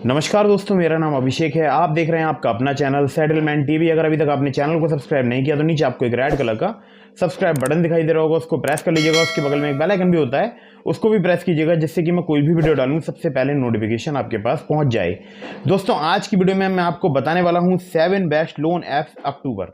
नमस्कार दोस्तों, मेरा नाम अभिषेक है। आप देख रहे हैं आपका अपना चैनल सेटलमेंट टीवी। अगर अभी तक आपने चैनल को सब्सक्राइब नहीं किया तो नीचे आपको एक रेड कलर का सब्सक्राइब बटन दिखाई दे रहा होगा, उसको प्रेस कर लीजिएगा। उसके बगल में एक बेल आइकन भी होता है, उसको भी प्रेस कीजिएगा, जिससे कि मैं कोई भी वीडियो डालूं सबसे पहले नोटिफिकेशन आपके पास पहुंच जाए। दोस्तों, आज की वीडियो में मैं आपको बताने वाला हूं 7 बेस्ट लोन ऐप्स अक्टूबर,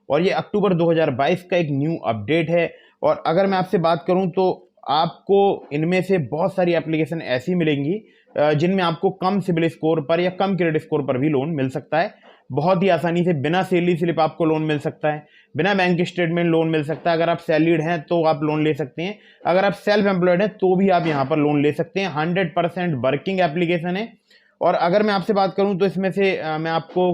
और ये अक्टूबर 2022 का एक न्यू अपडेट है। और अगर मैं आपसे बात करूं तो आपको इनमें से बहुत सारी एप्लीकेशन ऐसी मिलेंगी जिनमें आपको कम सिबिल स्कोर पर या कम क्रेडिट स्कोर पर भी लोन मिल सकता है। बहुत ही आसानी से बिना सैलरी स्लिप आपको लोन मिल सकता है, बिना बैंक स्टेटमेंट लोन मिल सकता है। अगर आप सैलरीड हैं तो आप लोन ले सकते हैं, अगर आप सेल्फ एम्प्लॉयड हैं तो भी आप यहाँ पर लोन ले सकते हैं। 100% वर्किंग एप्लीकेशन है। और अगर मैं आपसे बात करूं तो इसमें से मैं आपको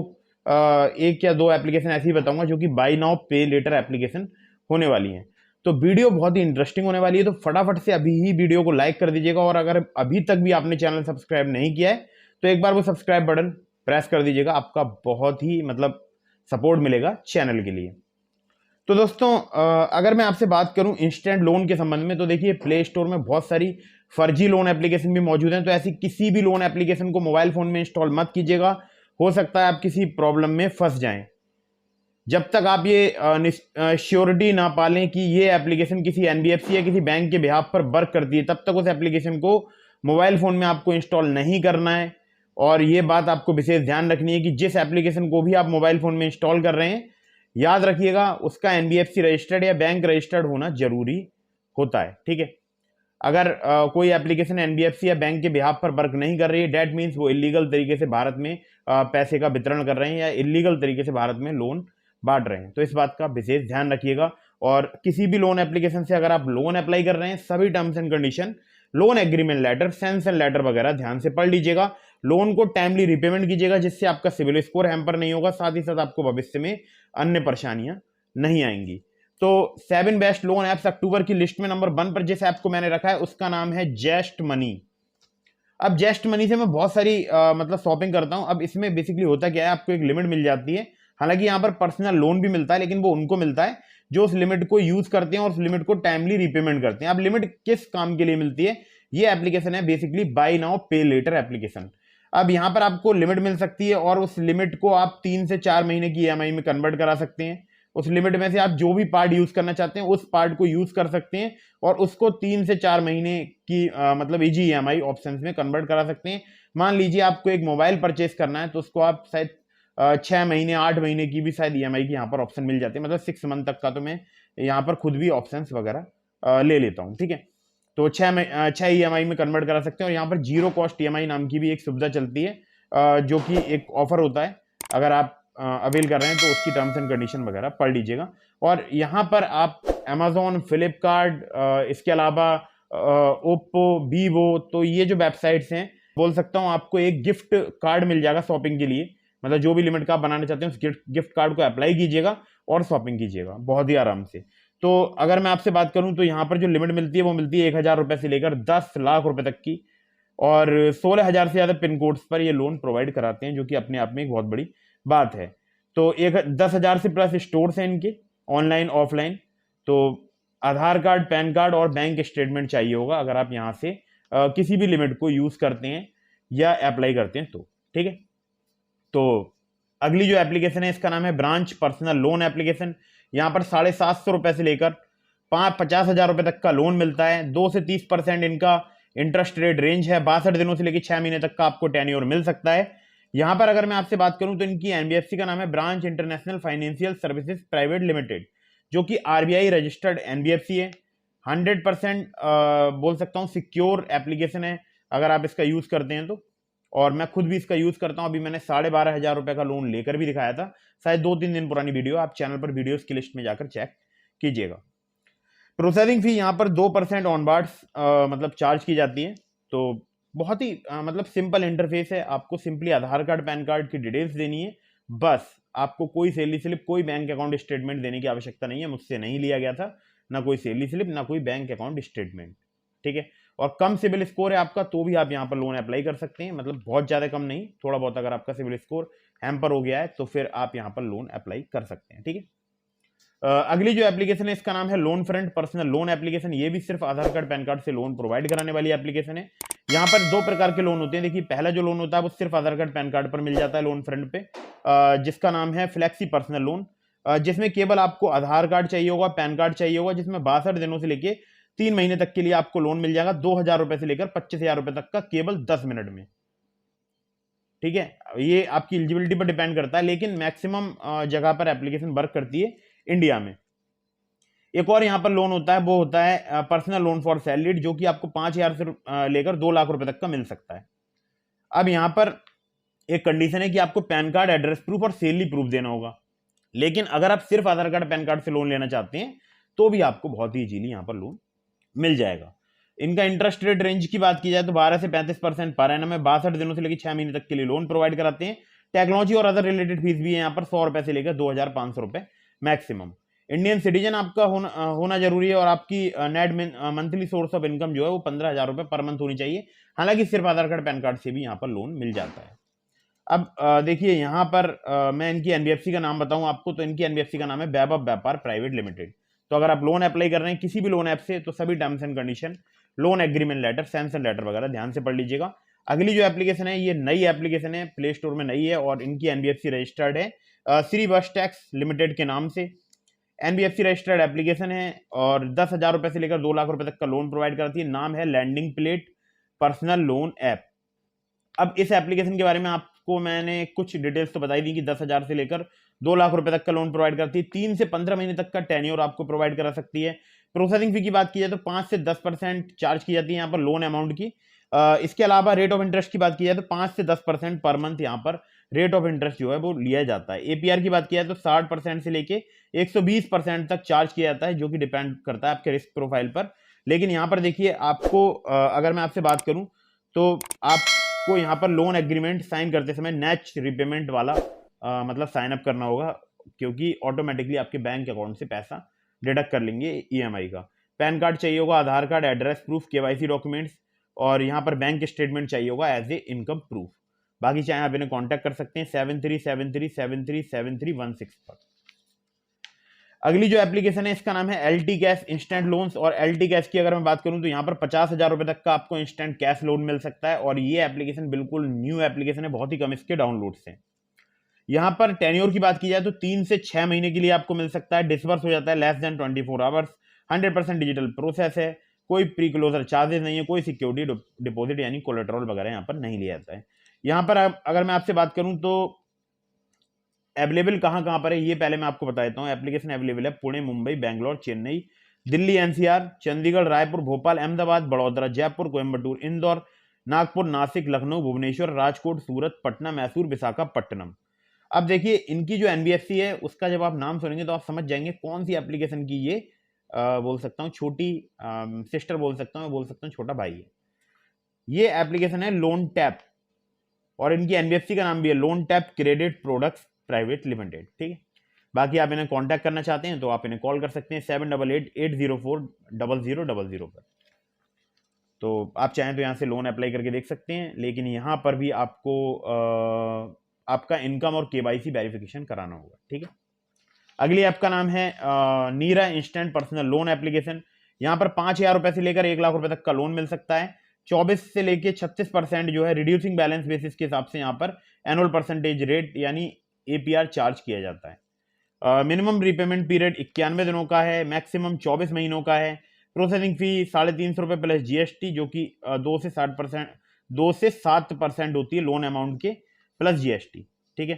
एक या दो एप्लीकेशन ऐसी ही बताऊंगा जो कि बाय नाउ पे लेटर एप्लीकेशन होने वाली हैं। तो वीडियो बहुत ही इंटरेस्टिंग होने वाली है, तो फटाफट से अभी ही वीडियो को लाइक कर दीजिएगा। और अगर अभी तक भी आपने चैनल सब्सक्राइब नहीं किया है तो एक बार वो सब्सक्राइब बटन प्रेस कर दीजिएगा। आपका बहुत ही सपोर्ट मिलेगा चैनल के लिए। तो दोस्तों, अगर मैं आपसे बात करूं इंस्टेंट लोन के संबंध में, तो देखिए प्ले स्टोर में बहुत सारी फर्जी लोन एप्लीकेशन भी मौजूद हैं। तो ऐसी किसी भी लोन एप्लीकेशन को मोबाइल फोन में इंस्टॉल मत कीजिएगा। हो सकता है आप किसी प्रॉब्लम में फंस जाएं। जब तक आप ये श्योरिटी ना पालें कि ये एप्लीकेशन किसी एनबीएफसी या किसी बैंक के बिहाफ पर वर्क करती है, तब तक उस एप्लीकेशन को मोबाइल फोन में आपको इंस्टॉल नहीं करना है। और ये बात आपको विशेष ध्यान रखनी है कि जिस एप्लीकेशन को भी आप मोबाइल फोन में इंस्टॉल कर रहे हैं, याद रखिएगा उसका एनबीएफसी रजिस्टर्ड या बैंक रजिस्टर्ड होना जरूरी होता है। ठीक है। अगर कोई एप्लीकेशन एनबीएफसी या बैंक के बिहाफ पर वर्क नहीं कर रही है, डेट मीन्स वो इलीगल तरीके से भारत में पैसे का वितरण कर रहे हैं या इलीगल तरीके से भारत में लोन बांट रहे हैं। तो इस बात का विशेष ध्यान रखिएगा। और किसी भी लोन एप्लीकेशन से अगर आप लोन अप्लाई कर रहे हैं, सभी terms and condition, loan agreement letter, sanction letter वगैरह ध्यान से पढ़ लीजिएगा। लोन को टाइमली रिपेमेंट कीजिएगा, जिससे आपका सिविल स्कोर हैम्पर नहीं होगा, साथ ही साथ आपको भविष्य में अन्य परेशानियां नहीं आएंगी। तो 7 बेस्ट लोन ऐप्स अक्टूबर की लिस्ट में नंबर 1 पर जिस ऐप को मैंने रखा है उसका नाम है जेस्ट मनी। अब जेस्ट मनी से मैं बहुत सारी शॉपिंग करता हूं। अब इसमें बेसिकली होता क्या है, आपको एक लिमिट मिल जाती है। हालांकि यहाँ पर पर्सनल लोन भी मिलता है, लेकिन वो उनको मिलता है जो उस लिमिट को यूज करते हैं और उस लिमिट को टाइमली रिपेमेंट करते हैं। अब लिमिट किस काम के लिए मिलती है? ये एप्लीकेशन है बेसिकली बाय नाउ पे लेटर एप्लीकेशन। अब यहाँ पर आपको लिमिट मिल सकती है और उस लिमिट को आप 3 से 4 महीने की ईएमआई में कन्वर्ट करा सकते हैं। उस लिमिट में से आप जो भी पार्ट यूज करना चाहते हैं उस पार्ट को यूज कर सकते हैं और उसको 3 से 4 महीने की इजी ईएमआई ऑप्शंस में कन्वर्ट करा सकते हैं। मान लीजिए आपको एक मोबाइल परचेस करना है तो उसको आप शायद 6 महीने 8 महीने की भी शायद ईएमआई की यहाँ पर ऑप्शन मिल जाती है, मतलब 6 मंथ तक का। तो मैं यहाँ पर खुद भी ऑप्शन वगैरह ले लेता हूँ। ठीक है। तो 6 ईएमआई में कन्वर्ट करा सकते हैं। और यहाँ पर जीरो कॉस्ट ईएमआई नाम की भी एक सुविधा चलती है, जो कि एक ऑफर होता है। अगर आप अवेल कर रहे हैं तो उसकी टर्म्स एंड कंडीशन वगैरह पढ़ लीजिएगा। और यहाँ पर आप अमेजोन, फ्लिपकार्ट, इसके अलावा ओप्पो, वीवो, तो ये जो वेबसाइट्स हैं, बोल सकता हूँ आपको एक गिफ्ट कार्ड मिल जाएगा शॉपिंग के लिए। मतलब जो भी लिमिट का आप बनाना चाहते हैं उस गिफ्ट कार्ड को अप्लाई कीजिएगा और शॉपिंग कीजिएगा बहुत ही आराम से। तो अगर मैं आपसे बात करूं तो यहाँ पर जो लिमिट मिलती है वो मिलती है 1,000 रुपए से लेकर 10 लाख रुपए तक की। और 16,000 से ज्यादा पिन कोड्स पर ये लोन प्रोवाइड कराते हैं, जो कि अपने आप में एक बहुत बड़ी बात है। तो 10,000 से प्लस स्टोर्स हैं इनके, ऑनलाइन ऑफलाइन। तो आधार कार्ड, पैन कार्ड और बैंक स्टेटमेंट चाहिए होगा अगर आप यहाँ से किसी भी लिमिट को यूज करते हैं या अप्लाई करते हैं तो। ठीक है। तो अगली जो एप्लीकेशन है इसका नाम है ब्रांच पर्सनल लोन एप्लीकेशन। यहाँ पर 750 रुपए से लेकर 50,000 रुपए तक का लोन मिलता है। 2 से 30% इनका इंटरेस्ट रेट रेंज है। 62 दिनों से लेकर 6 महीने तक का आपको टेन्योर मिल सकता है। यहाँ पर अगर मैं आपसे बात करूं तो इनकी एनबीएफसी का नाम है branch international financial services private limited, जो कि आरबीआई रजिस्टर्ड एनबीएफसी है। 100% बोल सकता हूँ सिक्योर एप्लीकेशन है अगर आप इसका यूज करते हैं तो। और मैं खुद भी इसका यूज करता हूं। अभी मैंने 12,500 रुपए का लोन लेकर भी दिखाया था, शायद 2-3 दिन पुरानी वीडियो, आप चैनल पर वीडियोस की लिस्ट में जाकर चेक कीजिएगा। प्रोसेसिंग फी यहाँ पर 2% ऑनबार्ड्स चार्ज की जाती है। तो बहुत ही सिंपल इंटरफेस है। आपको सिंपली आधार कार्ड, पैन कार्ड की डिटेल्स देनी है, बस। आपको कोई सैलरी स्लिप, कोई बैंक अकाउंट स्टेटमेंट देने की आवश्यकता नहीं है। मुझसे नहीं लिया गया था ना कोई सैलरी स्लिप, ना कोई बैंक अकाउंट स्टेटमेंट। ठीक है। और कम सिबिल स्कोर है आपका तो भी आप यहाँ पर लोन अप्लाई कर सकते हैं, मतलब बहुत ज्यादा कम नहीं, थोड़ा बहुत। अगर आपका सिबिल स्कोर हैम्पर हो गया है तो फिर आप यहाँ पर लोन अप्लाई कर सकते हैं। ठीक है। अगली जो एप्लीकेशन है इसका नाम है loan front personal loan application. ये भी सिर्फ आधार कार्ड पैन कार्ड से लोन प्रोवाइड कराने वाली एप्लीकेशन है। यहाँ पर दो प्रकार के लोन होते हैं। देखिए, पहला जो लोन होता है वो सिर्फ आधार कार्ड पैन कार्ड पर मिल जाता है लोन फ्रंट पे, जिसका नाम है फ्लेक्सी पर्सनल लोन, जिसमें केवल आपको आधार कार्ड चाहिए होगा, पैन कार्ड चाहिए होगा, जिसमें 62 दिनों से लेके 3 महीने तक के लिए आपको लोन मिल जाएगा 2,000 रुपए से लेकर 25,000 रुपए तक का, केवल 10 मिनट में। ठीक है, ये आपकी एलिजिबिलिटी पर डिपेंड करता है, लेकिन मैक्सिमम जगह पर एप्लीकेशन वर्क करती है इंडिया में। एक और यहाँ पर लोन होता है, वो होता है पर्सनल लोन फॉर सैलरीड, जो कि आपको 5,000 से लेकर 2 लाख रुपए तक का मिल सकता है। अब यहाँ पर एक कंडीशन है कि आपको पैन कार्ड, एड्रेस प्रूफ और सैलरी प्रूफ देना होगा। लेकिन अगर आप सिर्फ आधार कार्ड पैन कार्ड से लोन लेना चाहते हैं तो भी आपको बहुत ही इजीली यहाँ पर लोन मिल जाएगा। इनका इंटरेस्ट रेट रेंज की बात की जाए तो 12 से 35% पर एनम में 62 दिनों से लेकर 6 महीने तक के लिए लोन प्रोवाइड कराते हैं। टेक्नोलॉजी और अदर रिलेटेड फीस भी है यहाँ पर 100 रुपए से लेकर 2,500 रुपए मैक्सिमम। इंडियन सिटीजन आपका होना जरूरी है और आपकी net monthly source of income जो है वो 15,000 रुपए पर मंथ होनी चाहिए। हालांकि सिर्फ आधार कार्ड पैन कार्ड से भी यहाँ पर लोन मिल जाता है। अब देखिए यहाँ पर मैं इनकी एनबीएफसी का नाम बताऊं आपको, तो इनकी एनबीएफसी का नाम है वैभव व्यापार प्राइवेट लिमिटेड। तो अगर आप लोन अप्लाई कर रहे हैं किसी भी लोन ऐप से तो सभी terms and condition, loan agreement letter, sanction letter वगैरह ध्यान से पढ़ लीजिएगा। अगली जो एप्लीकेशन है ये नई एप्लीकेशन है, प्ले स्टोर में नई है और इनकी एनबीएफसी रजिस्टर्ड है श्री बस टैक्स लिमिटेड के नाम से। एनबीएफसी रजिस्टर्ड एप्लीकेशन है और 10,000 रुपए से लेकर 2 लाख रुपए तक का लोन प्रोवाइड करती है। नाम है lending plate personal loan app. अब इस एप्लीकेशन के बारे में आपको मैंने कुछ डिटेल्स तो बताई दी कि 10,000 से लेकर 2 लाख रुपए तक का लोन प्रोवाइड करती है। 3 से 15 महीने तक का टेन्योर आपको प्रोवाइड करा सकती है। प्रोसेसिंग फी की बात की जाए तो 5 से 10% चार्ज की जाती है यहाँ पर लोन अमाउंट की। इसके अलावा रेट ऑफ इंटरेस्ट की बात की जाए तो 5 से 10% पर मंथ यहाँ पर रेट ऑफ इंटरेस्ट जो है वो लिया जाता है। एपीआर की बात की जाए तो 60% से लेके 120% तक चार्ज किया जाता है, जो कि डिपेंड करता है आपके रिस्क प्रोफाइल पर। लेकिन यहाँ पर देखिए, आपको अगर मैं आपसे बात करूं तो आपको यहाँ पर लोन एग्रीमेंट साइन करते समय नेट रिपेमेंट वाला मतलब साइन अप करना होगा, क्योंकि ऑटोमेटिकली आपके बैंक अकाउंट से पैसा डिडक्ट कर लेंगे ईएमआई का। पैन कार्ड चाहिए होगा, Aadhaar card, address proof, KYC documents और यहाँ पर बैंक स्टेटमेंट चाहिए होगा एज ए इनकम प्रूफ। बाकी चाहे आप इन्हें कांटेक्ट कर सकते हैं 7373737316 पर। अगली जो एप्लीकेशन है इसका नाम है एलटी कैश इंस्टेंट लोन्स। और एलटी कैश की अगर मैं बात करूं तो यहाँ पर 50,000 रुपए तक का आपको इंस्टेंट कैश लोन मिल सकता है और ये एप्लीकेशन बिल्कुल न्यू एप्लीकेशन है, बहुत ही कम इसके डाउनलोड्स हैं। यहाँ पर टेन्योर की बात की जाए तो 3 से 6 महीने के लिए आपको मिल सकता है। डिसबर्स हो जाता है less than 24 hours. 100% digital process है, कोई प्री क्लोजर चार्जेस नहीं है, कोई सिक्योरिटी डिपॉजिट यानी कोलेट्रल वगैरह यहाँ पर नहीं लिया जाता है। यहाँ पर अगर मैं आपसे बात करूं तो अवेलेबल कहाँ कहाँ पर है ये पहले मैं आपको बता देता हूँ। एप्लीकेशन अवेलेबल है पुणे, मुंबई, बेंगलोर, चेन्नई, दिल्ली एनसीआर, चंडीगढ़, रायपुर, भोपाल, अहमदाबाद, बड़ौदा, जयपुर, कोयम्बटूर, इंदौर, नागपुर, नासिक, लखनऊ, भुवनेश्वर, राजकोट, सूरत, पटना, मैसूर, विशाखापट्टनम। अब देखिए, इनकी जो एनबीएफसी है उसका जब आप नाम सुनेंगे तो आप समझ जाएंगे कौन सी एप्लीकेशन की ये बोल सकता हूँ छोटी सिस्टर बोल सकता हूँ, बोल सकता हूँ छोटा भाई है। ये एप्लीकेशन है लोन टैप और इनकी एनबीएफसी का नाम भी है loan tap credit products private limited. ठीक है, बाकी आप इन्हें कांटेक्ट करना चाहते हैं तो आप इन्हें कॉल कर सकते हैं 7888040000 पर। तो आप चाहें तो यहाँ से लोन अप्लाई करके देख सकते हैं, लेकिन यहाँ पर भी आपको आपका इनकम और केवाईसी वेरिफिकेशन कराना होगा। ठीक है, अगली ऐप का नाम है नीरा इंस्टेंट पर्सनल लोन एप्लीकेशन। यहाँ पर 5,000 रुपए से लेकर 1 लाख रुपए तक का लोन मिल सकता है। 24 से लेकर 36% जो है रिड्यूसिंग बैलेंस बेसिस के हिसाब से यहाँ पर एनुअल परसेंटेज रेट यानी एपीआर चार्ज किया जाता है। मिनिमम रिपेमेंट पीरियड 91 दिनों का है, मैक्सिमम 24 महीनों का है। प्रोसेसिंग फी 350 रुपए प्लस जीएसटी, जो कि 2 से 7% होती है लोन अमाउंट के प्लस जीएसटी। ठीक है,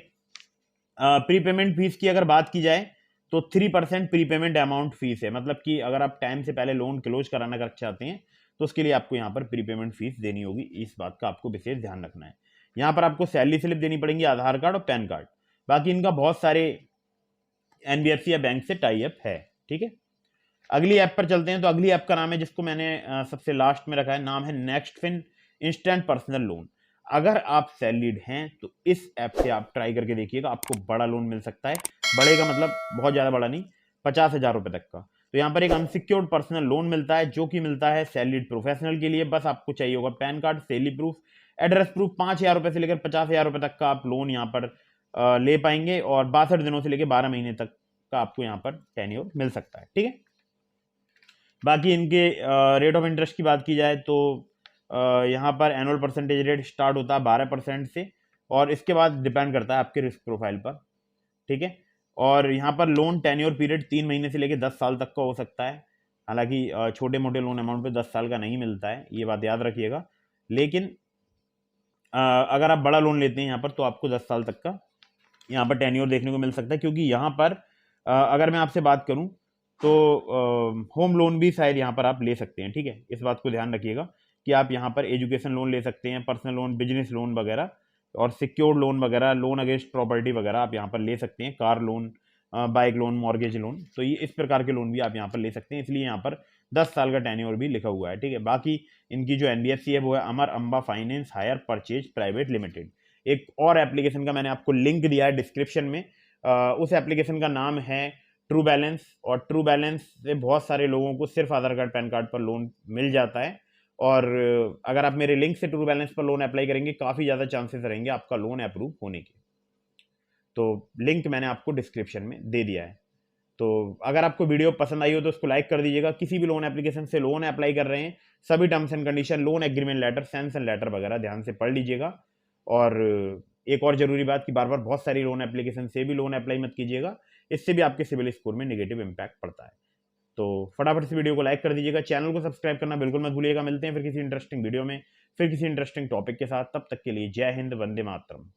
प्रीपेमेंट फीस की अगर बात की जाए तो 3% प्रीपेमेंट अमाउंट फीस है, मतलब कि अगर आप टाइम से पहले लोन क्लोज कराना कर चाहते हैं तो उसके लिए आपको यहाँ पर प्रीपेमेंट फीस देनी होगी। इस बात का आपको विशेष ध्यान रखना है। यहाँ पर आपको सैलरी स्लिप देनी पड़ेगी, आधार कार्ड और पैन कार्ड। बाकी इनका बहुत सारे एनबीएफसी या बैंक से टाई अप है। ठीक है, अगली ऐप पर चलते हैं। तो अगली ऐप का नाम है, जिसको मैंने सबसे लास्ट में रखा है, नाम है next fin instant personal loan. अगर आप सैलरीड हैं तो इस ऐप से आप ट्राई करके देखिएगा, आपको बड़ा लोन मिल सकता है। बड़े का मतलब बहुत ज़्यादा बड़ा नहीं, 50,000 रुपए तक का। तो यहाँ पर एक अनसिक्योर्ड पर्सनल लोन मिलता है, जो कि मिलता है सैलरीड प्रोफेशनल के लिए। बस आपको चाहिए होगा pan card, salary proof, address proof. 5,000 रुपए से लेकर 50,000 रुपए तक का आप लोन यहाँ पर ले पाएंगे और 62 दिनों से लेकर 12 महीने तक का आपको यहाँ पर टेन्योर मिल सकता है। ठीक है, बाकी इनके रेट ऑफ इंटरेस्ट की बात की जाए तो यहाँ पर एनुअल परसेंटेज रेट स्टार्ट होता है 12% से, और इसके बाद डिपेंड करता है आपके रिस्क प्रोफाइल पर। ठीक है, और यहाँ पर लोन टेन्योर पीरियड 3 महीने से लेकर 10 साल तक का हो सकता है। हालांकि छोटे मोटे लोन अमाउंट पे 10 साल का नहीं मिलता है, ये बात याद रखिएगा। लेकिन अगर आप बड़ा लोन लेते हैं यहाँ पर तो आपको 10 साल तक का यहाँ पर टेन्योर देखने को मिल सकता है, क्योंकि यहाँ पर अगर मैं आपसे बात करूँ तो होम लोन भी शायद यहाँ पर आप ले सकते हैं। ठीक है, इस बात को ध्यान रखिएगा कि आप यहाँ पर एजुकेशन लोन ले सकते हैं, पर्सनल लोन, बिजनेस लोन वगैरह, और सिक्योर्ड लोन वगैरह, लोन अगेंस्ट प्रॉपर्टी वगैरह आप यहाँ पर ले सकते हैं, car loan, bike loan, mortgage loan. तो ये इस प्रकार के लोन भी आप यहाँ पर ले सकते हैं, इसलिए यहाँ पर 10 साल का टेन्योर भी लिखा हुआ है। ठीक है, बाकी इनकी जो एनबीएफसी है वो है Amar Amba finance hire purchase private limited. एक और एप्लीकेशन का मैंने आपको लिंक दिया है डिस्क्रिप्शन में, उस एप्लीकेशन का नाम है ट्रू बैलेंस, और ट्रू बैलेंस से बहुत सारे लोगों को सिर्फ आधार कार्ड पैन कार्ड पर लोन मिल जाता है। और अगर आप मेरे लिंक से ट्रू बैलेंस पर लोन अप्लाई करेंगे, काफ़ी ज़्यादा चांसेस रहेंगे आपका लोन अप्रूव होने के। तो लिंक मैंने आपको डिस्क्रिप्शन में दे दिया है। तो अगर आपको वीडियो पसंद आई हो तो उसको लाइक कर दीजिएगा। किसी भी लोन एप्लीकेशन से लोन अप्लाई कर रहे हैं, सभी terms and condition, loan agreement letter, sanction letter वगैरह ध्यान से पढ़ लीजिएगा। और एक और जरूरी बात कि बार बार बहुत सारी लोन एप्लीकेशन से भी लोन अप्लाई मत कीजिएगा, इससे भी आपके सिविल स्कोर में नेगेटिव इंपैक्ट पड़ता है। तो फटाफट से वीडियो को लाइक कर दीजिएगा, चैनल को सब्सक्राइब करना बिल्कुल मत भूलिएगा। मिलते हैं फिर किसी इंटरेस्टिंग वीडियो में, फिर किसी इंटरेस्टिंग टॉपिक के साथ। तब तक के लिए जय हिंद, वंदे मातरम।